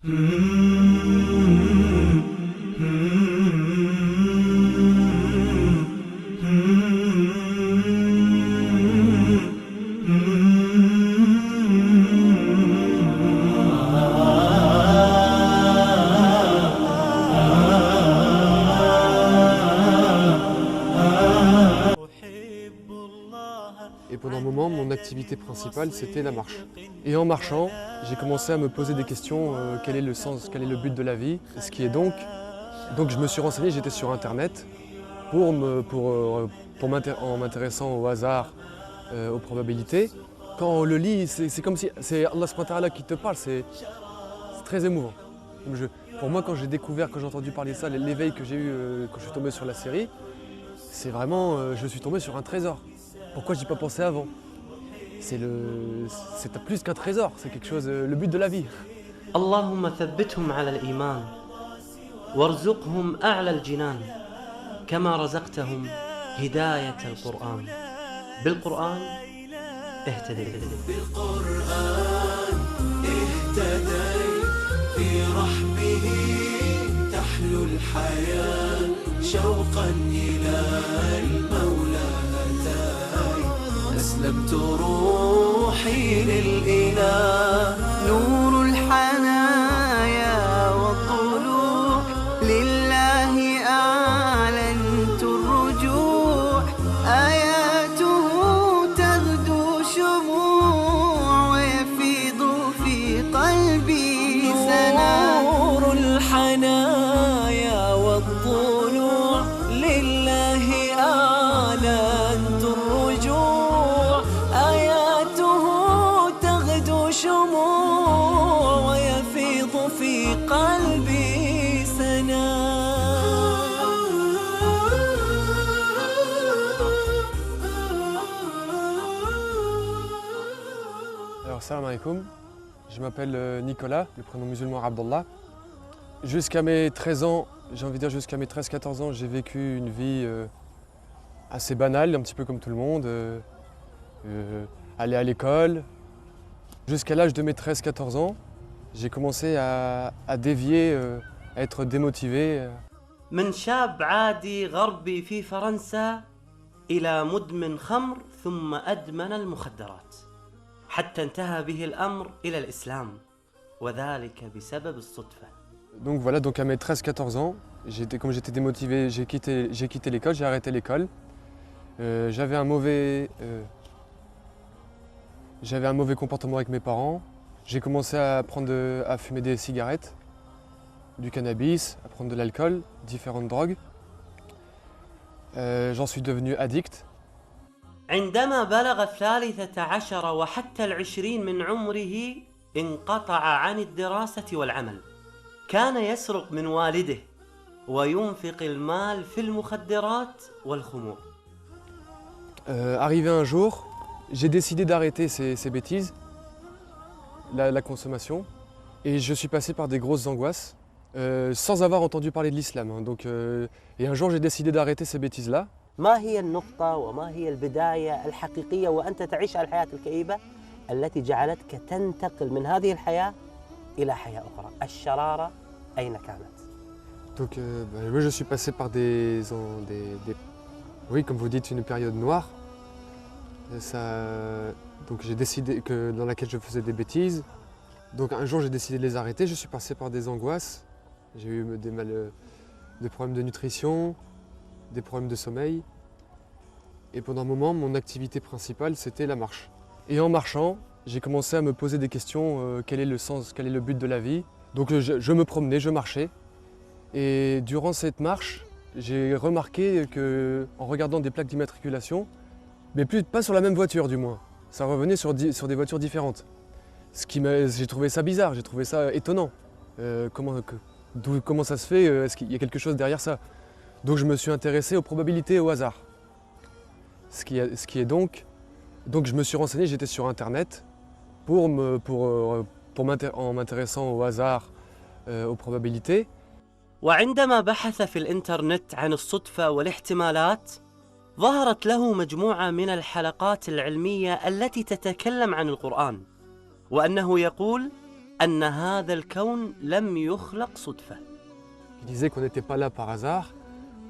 Et pendant un moment, mon activité principale, c'était la marche. Et en marchant, j'ai commencé à me poser des questions, quel est le sens, quel est le but de la vie, ce qui est donc je me suis renseigné, j'étais sur internet en m'intéressant au hasard, aux probabilités. Quand on le lit, c'est comme si c'est Allah subhanahu wa ta'ala qui te parle, c'est très émouvant. Pour moi, quand j'ai entendu parler de ça, l'éveil que j'ai eu quand je suis tombé sur la série, c'est vraiment, je suis tombé sur un trésor. Pourquoi j'y ai pas pensé avant? C'est plus qu'un trésor, c'est quelque chose, le but de la vie. اللهم ثبتهم على الإيمان وارزقهم أعلى الجنان كما رزقتهم هداية القرآن بالقرآن اهتديت بالقرآن اهتديت في رحبه تحلو الحياة شوقا إلى المولى هداي أسلمت روحي للإله نور الحنايا والطلوع لله أعلنت الرجوع آياته تغدو شموع ويفيض في قلبي سنا نور الحنايا والطلوع لله أعلنت الرجوع آياته تغدو شموع ويفيض في قلبي سنا. Alors, salam alaikum, je m'appelle Nicolas, le prénom musulman Abdallah. Jusqu'à mes 13 ans, j'ai envie de dire jusqu'à mes 13-14 ans, j'ai vécu une vie assez banale, un petit peu comme tout le monde. Aller à l'école. Jusqu'à l'âge de mes 13-14 ans, j'ai commencé à dévier, à être démotivé. من شاب عادي غربي في فرنسا إلى مدمن خمر ثم أدمن المخدرات حتى انتهى به الأمر إلى الإسلام وذلك بسبب الصدفة. Donc voilà, donc à mes 13-14 ans, comme j'étais démotivé, j'ai quitté l'école, j'ai arrêté l'école. J'avais un mauvais comportement avec mes parents. J'ai commencé à fumer des cigarettes, du cannabis, à prendre de l'alcool, différentes drogues. J'en suis devenu addict. عندما بلغ 13 وحتى 20 من عمره انقطع عن الدراسة والعمل. كان يسرق من والده وينفق المال في المخدرات والخمور. Arrivé un jour, j'ai décidé d'arrêter ces bêtises, la consommation, et je suis passé par des grosses angoisses, sans avoir entendu parler de l'islam. Et un jour, j'ai décidé d'arrêter ces bêtises-là. ما هي النقطة وما هي البداية الحقيقية وأنت تعيش الحياة الكئيبة التي جعلتك تنتقل من هذه الحياة إلى حياة أخرى؟ الشرارة أين كانت؟ Donc, moi, je suis passé par oui, comme vous dites, une période noire. Donc j'ai décidé dans laquelle je faisais des bêtises. Donc un jour j'ai décidé de les arrêter. Je suis passé par des angoisses. J'ai eu des problèmes de nutrition, des problèmes de sommeil. Et pendant un moment, mon activité principale, c'était la marche. Et en marchant, j'ai commencé à me poser des questions, quel est le sens, quel est le but de la vie. Donc je me promenais, je marchais. Et durant cette marche, j'ai remarqué qu'en regardant des plaques d'immatriculation, mais pas sur la même voiture du moins, ça revenait sur des voitures différentes. J'ai trouvé ça bizarre, j'ai trouvé ça étonnant. Comment ça se fait? Est-ce qu'il y a quelque chose derrière ça? Donc je me suis intéressé aux probabilités et au hasard. Ce qui est donc je me suis renseigné, j'étais sur internet en m'intéressant au hasard, aux probabilités. وعندما بحث في الإنترنت عن الصدفة والاحتمالات ظهرت له مجموعة من الحلقات العلمية التي تتكلم عن القرآن وأنه يقول أن هذا الكون لم يخلق صدفة. qui disait qu'on n'était pas là par hasard,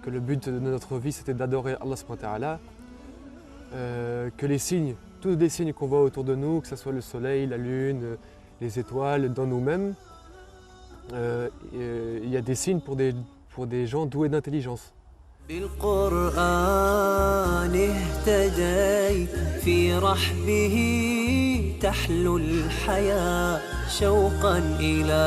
que le but de notre vie c'était d'adorer Allah subhanahu wa ta'ala, que les signes, tous les signes qu'on voit autour de nous, que ce soit le soleil, la lune, les étoiles, dans nous-mêmes, il y a des signes pour des gens doués d'intelligence. بالقرآن اهتديت في رحبه تحلو الحياة شوقا إلى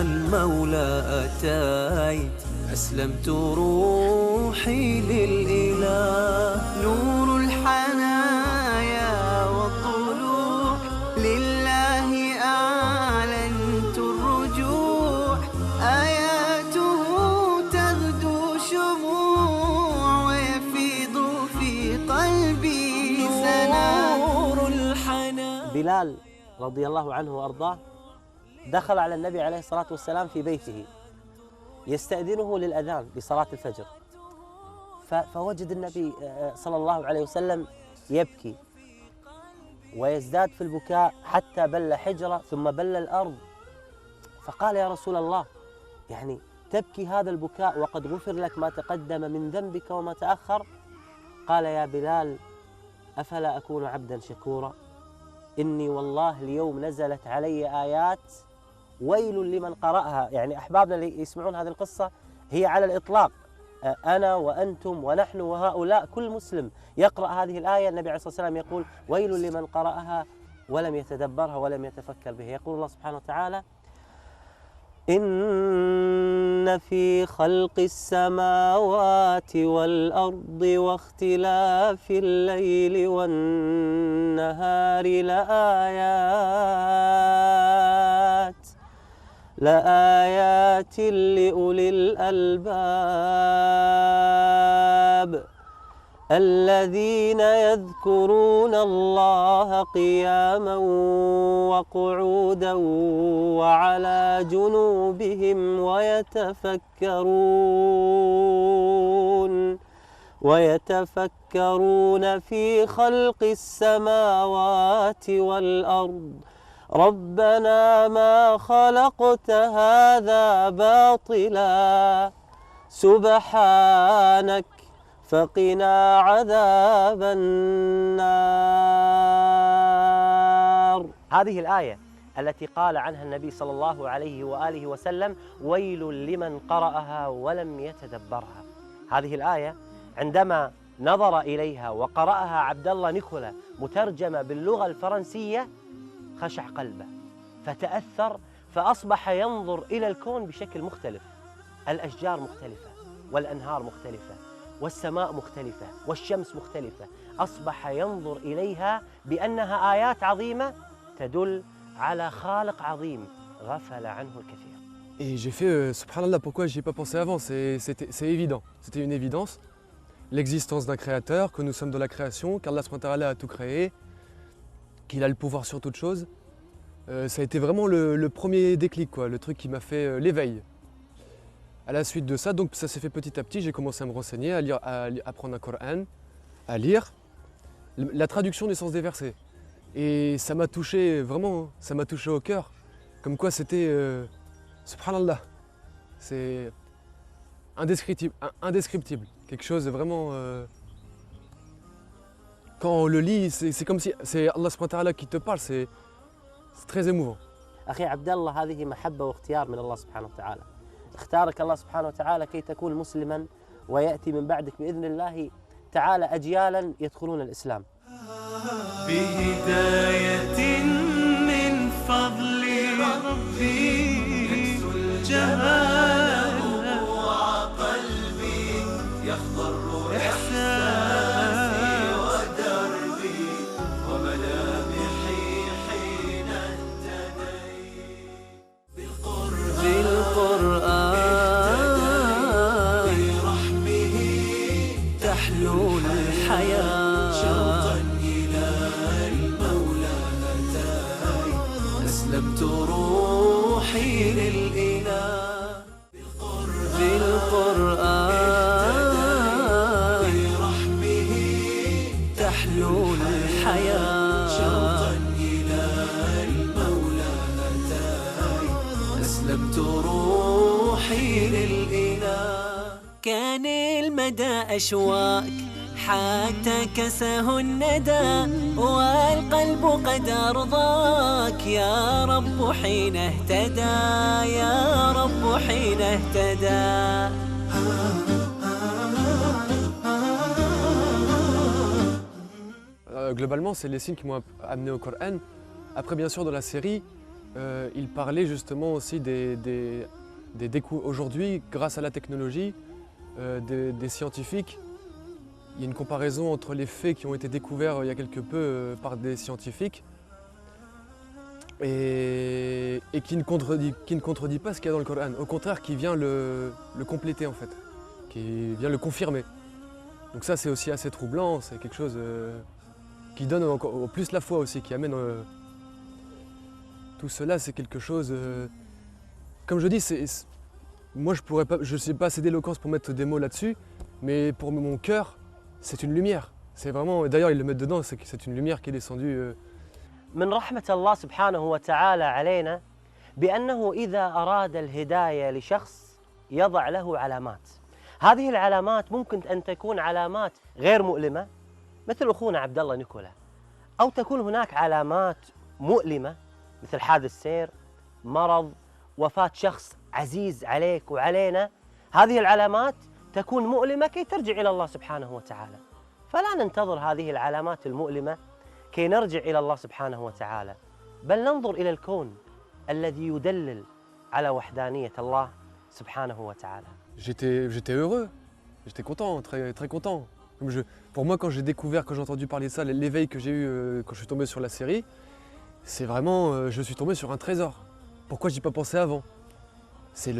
المولى أتيت أسلمت روحي للإله نور الحنايا والطلوع لله أعلنت الرجوع آياته تغدو شموع ويفيض في قلبي نور الحنايا. بلال رضي الله عنه وأرضاه دخل على النبي عليه الصلاة والسلام في بيته يستأذنه للأذان لصلاة الفجر، فوجد النبي صلى الله عليه وسلم يبكي ويزداد في البكاء حتى بل حجرة ثم بل الأرض، فقال يا رسول الله يعني تبكي هذا البكاء وقد غفر لك ما تقدم من ذنبك وما تأخر؟ قال يا بلال أفلا أكون عبدا شكورا؟ إني والله اليوم نزلت علي آيات ويل لمن قرأها. يعني أحبابنا اللي يسمعون هذه القصة هي على الإطلاق أنا وأنتم ونحن وهؤلاء كل مسلم يقرأ هذه الآية النبي عليه الصلاة والسلام يقول ويل لمن قرأها ولم يتدبرها ولم يتفكر بها. يقول الله سبحانه وتعالى إن في خلق السماوات والأرض واختلاف الليل والنهار لآيات لأولي الألباب الذين يذكرون الله قياما وقعودا وعلى جنوبهم ويتفكرون في خلق السماوات والأرض ربنا ما خلقت هذا باطلا سبحانك فقنا عذاب النار. هذه الآية التي قال عنها النبي صلى الله عليه وآله وسلم ويل لمن قرأها ولم يتدبرها. هذه الآية عندما نظر إليها وقرأها عبد الله نيكولا مترجمة باللغة الفرنسية خشع قلبه فتأثر فأصبح ينظر إلى الكون بشكل مختلف. الأشجار مختلفة والأنهار مختلفة والسماء مختلفة والشمس مختلفة. أصبح ينظر إليها بأنها آيات عظيمة تدل على خالق عظيم غفل عنه الكثير. Et j'ai fait subhanallah, pourquoi j'y ai pas pensé avant, c'est évident, c'était une évidence. L'existence d'un créateur, que nous sommes dans la création, qu'Allah subhanahu wa ta'ala a tout créé, qu'il a le pouvoir sur toute chose. Ça a été vraiment le premier déclic, quoi, le truc qui m'a fait l'éveil. À la suite de ça, donc ça s'est fait petit à petit, j'ai commencé à me renseigner, à lire, à apprendre un Coran, à lire la traduction du sens des versets. Et ça m'a touché, vraiment, ça m'a touché au cœur. Comme quoi c'était, subhanallah, c'est indescriptible. Quelque chose de vraiment... quand on le lit, c'est comme si c'est Allah subhanahu wa ta'ala qui te parle, c'est très émouvant. أخي عبد الله هذه محبة واختيار من الله سبحانه وتعالى. اختارك الله سبحانه وتعالى كي تكون مسلما ويأتي من بعدك بإذن الله تعالى أجيالا يدخلون الإسلام. بهداية من فضل ربي جماله وقلبي يخضر إحساسي ودربي وملامحي حين اهتديت بالقرآن برحمه تحلو الحياة شوقا إلى المولى أتاي أسلمت روحي للإله بالقرآن برحمه تحلو الحياة شوقا إلى المولى أتاي أسلمت روحي للإله. كان المدى أشواك حتى كسه الندى، والقلب قد أرضاك يا رب حين اهتدى، يا رب حين اهتدى. Globalement, c'est les signes qui m'ont amené au Coran. Après, bien sûr, dans la série, il parlait justement aussi des découvertes. Aujourd'hui, grâce à la technologie, des scientifiques, il y a une comparaison entre les faits qui ont été découverts il y a quelque peu par des scientifiques et qui ne contredit pas ce qu'il y a dans le Coran. Au contraire, qui vient le compléter en fait, qui vient le confirmer. Donc ça, c'est aussi assez troublant, c'est quelque chose qui donne encore plus la foi aussi, qui amène tout cela, c'est quelque chose. Comme je dis, moi je ne sais pas assez d'éloquence pour mettre des mots là-dessus, mais pour mon cœur, c'est une lumière. C'est vraiment, d'ailleurs ils le mettent dedans, c'est une lumière qui est descendue. من رحمة الله سبحانه وتعالى علينا بأنه إذا أراد الهداية لشخص يضع له علامات. هذه العلامات ممكن أن تكون علامات غير مؤلمة مثل أخونا عبد الله نيكولا، أو تكون هناك علامات مؤلمة مثل حادث سير، مرض، وفاة شخص عزيز عليك وعلينا. هذه العلامات تكون مؤلمة كي ترجع إلى الله سبحانه وتعالى، فلا ننتظر هذه العلامات المؤلمة كي نرجع إلى الله سبحانه وتعالى، بل ننظر إلى الكون الذي يدلل على وحدانية الله سبحانه وتعالى. J'étais heureux, j'étais content, très, très content. Pour moi, quand j'ai découvert, quand j'ai entendu parler de ça, l'éveil que j'ai eu quand je suis tombé sur la série, c'est vraiment, je suis tombé sur un trésor. Pourquoi j'y ai pas pensé avant? C'est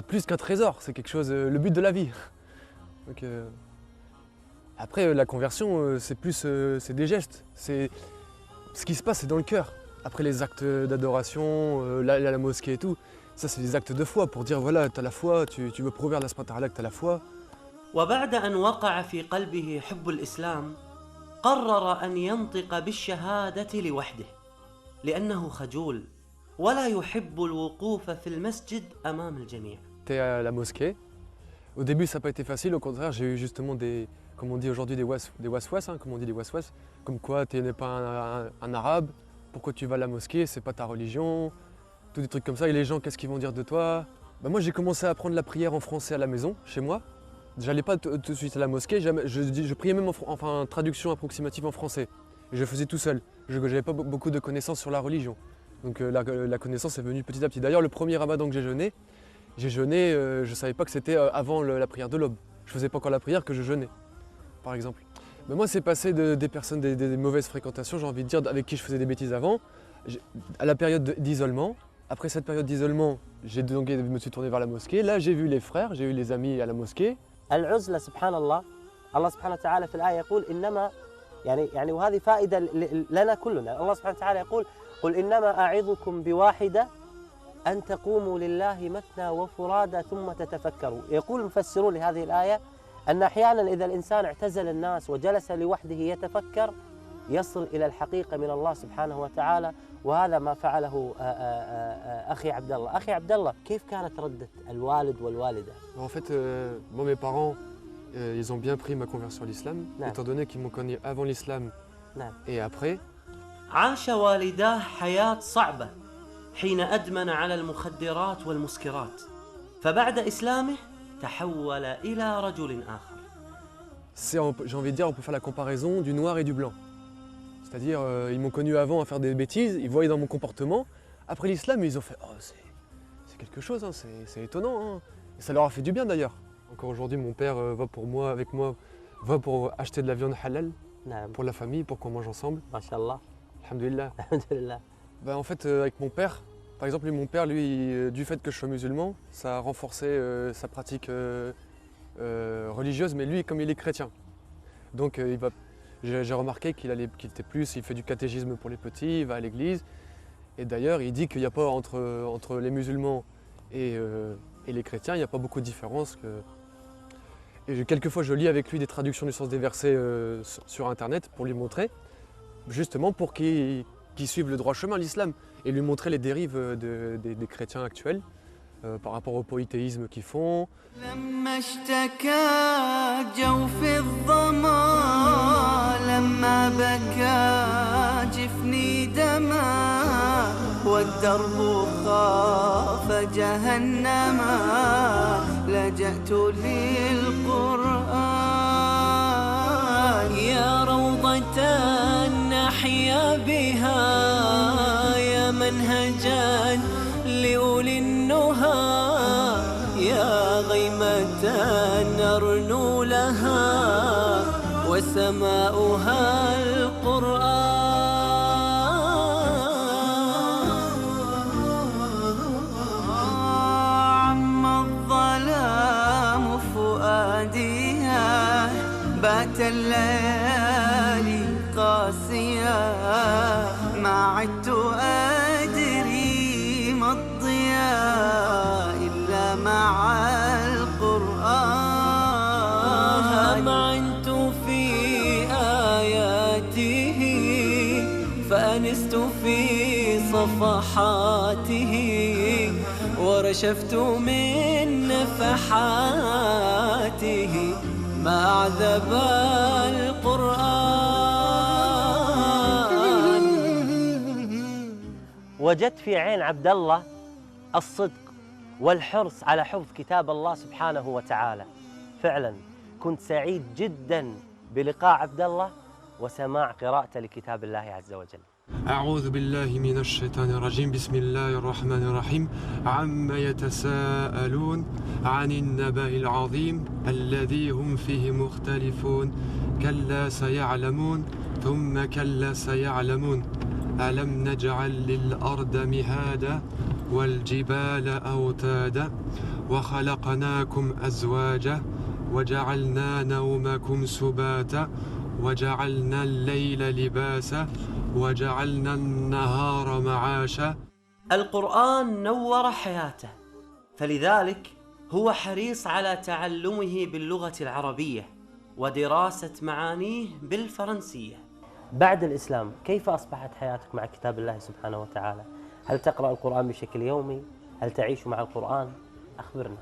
plus qu'un trésor, c'est quelque chose, le but de la vie. Donc, après, la conversion, c'est plus, c'est des gestes. Ce qui se passe, c'est dans le cœur. Après les actes d'adoration, la mosquée et tout, ça c'est des actes de foi pour dire voilà, tu as la foi, tu veux prouver à Allah subhanahu wa ta'ala que tu as la foi. وبعد أن وقع في قلبه حب الإسلام قرر أن ينطق بالشهادة لوحده لأنه خجول ولا يحب الوقوف في المسجد أمام الجميع. T'es à la mosquée. Au début, ça n'a pas été facile. Au contraire, j'ai eu justement comme on dit aujourd'hui, des waswas, hein, comme on dit des waswas. Comme quoi, tu n'es pas un arabe. Pourquoi tu vas à la mosquée? C'est pas ta religion. Tous des trucs comme ça. Et les gens, qu'est-ce qu'ils vont dire de toi? Moi, j'ai commencé à apprendre la prière en français à la maison, chez moi. J'allais pas tout de suite à la mosquée, je priais même en traduction approximative en français. Et je faisais tout seul. Je n'avais pas beaucoup de connaissances sur la religion. Donc la connaissance est venue petit à petit. D'ailleurs, le premier ramadan que j'ai jeûné, je ne savais pas que c'était avant la prière de l'aube. Je ne faisais pas encore la prière que je jeûnais, par exemple. Mais moi, c'est passé des personnes, des mauvaises fréquentations, j'ai envie de dire, avec qui je faisais des bêtises avant, à la période d'isolement. Après cette période d'isolement, je me suis tourné vers la mosquée. Là, j'ai vu les frères, j'ai eu les amis à la mosquée. العزلة سبحان الله، الله سبحانه وتعالى في الآية يقول إنما يعني وهذه فائدة لنا كلنا. الله سبحانه وتعالى يقول قل إنما أعظكم بواحدة أن تقوموا لله مثنى وفرادى ثم تتفكروا. يقول المفسرون لهذه الآية أن أحيانا إذا الإنسان اعتزل الناس وجلس لوحده يتفكر يصل إلى الحقيقة من الله سبحانه وتعالى، وهذا ما فعله أخي عبد الله. أخي عبد الله، كيف كانت ردة الوالد والوالدة؟ En fait, moi, mes parents, ils ont bien pris ma conversion à l'islam, étant donné qu'ils m'ont connu avant l'islam et après. عاش والداه حياة صعبة حين أدمن على المخدرات والمسكرات، فبعد إسلامه تحول إلى رجل آخر. J'ai envie de dire, on peut faire la comparaison du noir et du blanc. C'est-à-dire, ils m'ont connu avant à faire des bêtises, ils voyaient dans mon comportement. Après l'islam, ils ont fait « Oh, c'est quelque chose, hein, c'est étonnant. Hein. » Et ça leur a fait du bien d'ailleurs. Encore aujourd'hui, mon père va pour acheter de la viande halal pour la famille, pour qu'on mange ensemble. Masha'Allah. Alhamdulillah. Alhamdulillah. En fait, avec mon père, par exemple, mon père, lui, du fait que je sois musulman, ça a renforcé sa pratique religieuse, mais lui, comme il est chrétien. Donc, j'ai remarqué qu'il était plus, il fait du catéchisme pour les petits, il va à l'église. Et d'ailleurs, il dit qu'il n'y a pas entre les musulmans et les chrétiens, il n'y a pas beaucoup de différence. Et quelquefois, je lis avec lui des traductions du sens des versets sur Internet pour lui montrer, justement pour qu'il qui suivent le droit chemin, l'islam, et lui montrer les dérives des chrétiens actuels par rapport au polythéisme qu'ils font. لما اشتكى جوف الظما لما بكى جفني دما والدرب خاف جهنما لجأت للقرآن يا روضة نحيا بها يا منهجا لأولي النهى يا غيمة نرنو لها وسماؤها القرآن عم الظلام فؤاديها بات الليالي قاسية ما عدت أدري ما الضياء إلا مع القرآن همعنت في آياته فأنست في صفحاته ورشفت من نفحاته ما أعذب القرآن. وجدت في عين عبد الله الصدق والحرص على حفظ كتاب الله سبحانه وتعالى. فعلا كنت سعيد جدا بلقاء عبد الله وسماع قراءته لكتاب الله عز وجل. أعوذ بالله من الشيطان الرجيم بسم الله الرحمن الرحيم عما يتساءلون عن النبأ العظيم الذي هم فيه مختلفون كلا سيعلمون ثم كلا سيعلمون ألم نجعل للأرض مهادا والجبال أوتادا وخلقناكم أزواجا وجعلنا نومكم سباتا وجعلنا الليل لباسا وجعلنا النهار معاشا. القرآن نور حياته، فلذلك هو حريص على تعلمه باللغة العربية ودراسة معانيه بالفرنسية. بعد الإسلام كيف أصبحت حياتك مع كتاب الله سبحانه وتعالى؟ هل تقرأ القرآن بشكل يومي؟ هل تعيش مع القرآن؟ أخبرنا.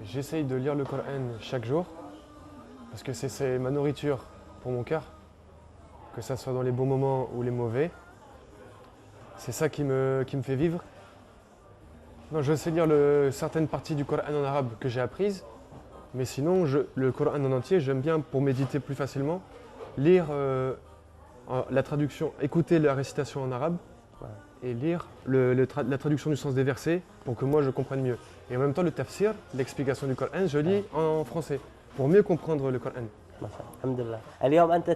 J'essaye de lire le Coran chaque jour parce que c'est ma nourriture pour mon cœur, que ça soit dans les bons moments ou les mauvais. C'est ça qui me fait vivre. Non, je sais lire certaines parties du Coran en arabe que j'ai apprises, mais sinon le Coran en entier, j'aime bien pour méditer plus facilement, lire la traduction, écouter la récitation en arabe et lire la traduction du sens des versets pour que moi je comprenne mieux. Et en même temps le tafsir, l'explication du Coran, je lis en français pour mieux comprendre le Coran. ما شاء الله. الحمد لله. اليوم أنت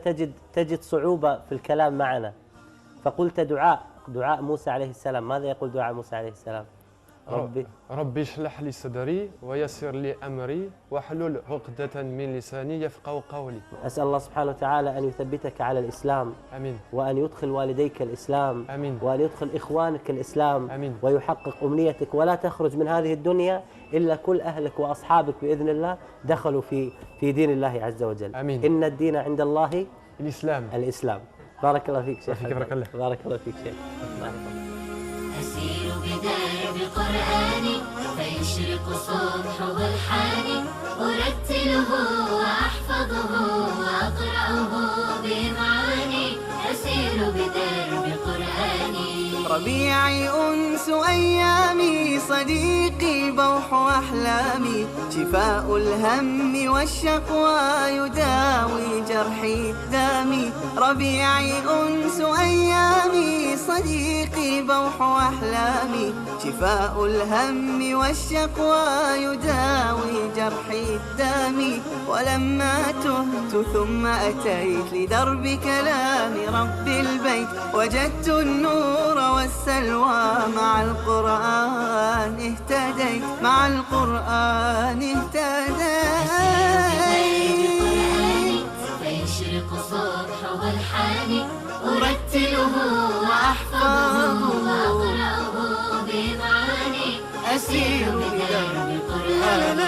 تجد صعوبة في الكلام معنا، فقلت دعاء موسى عليه السلام. ماذا يقول دعاء موسى عليه السلام؟ ربي اشرح لي صدري ويسر لي أمري واحلل عقدة من لساني يفقهوا قولي. أسأل الله سبحانه وتعالى أن يثبتك على الإسلام. آمين. وأن يدخل والديك الإسلام. آمين. وأن يدخل إخوانك الإسلام. آمين. ويحقق أمنيتك ولا تخرج من هذه الدنيا إلا كل أهلك وأصحابك بإذن الله دخلوا في دين الله عز وجل. آمين. إن الدين عند الله الإسلام. بارك الله فيك شيخ. بارك الله. بارك الله فيك شيخ. أسير بدرب قرآني فيشرق صبحه الحاني أرتله وأحفظه وأقرأه بمعاني أسير بدرب قرآني ربيعي أنس أيامي صديقي بوح أحلامي شفاء الهم والشقوى يداوي جرحي دامي ربيعي أنس أيامي صديقي بوح أحلامي شفاء الهم والشقوى يداوي جرحي دامي ولما تهت ثم أتيت لدرب كلام رب البيت وجدت النور والسلوى مع القرآن اهتديت مع القرآن اهتديت فيشرق صبحه الحاني أرتله وأحفظه وأقرأه بمعاني أسير بدرب قرآني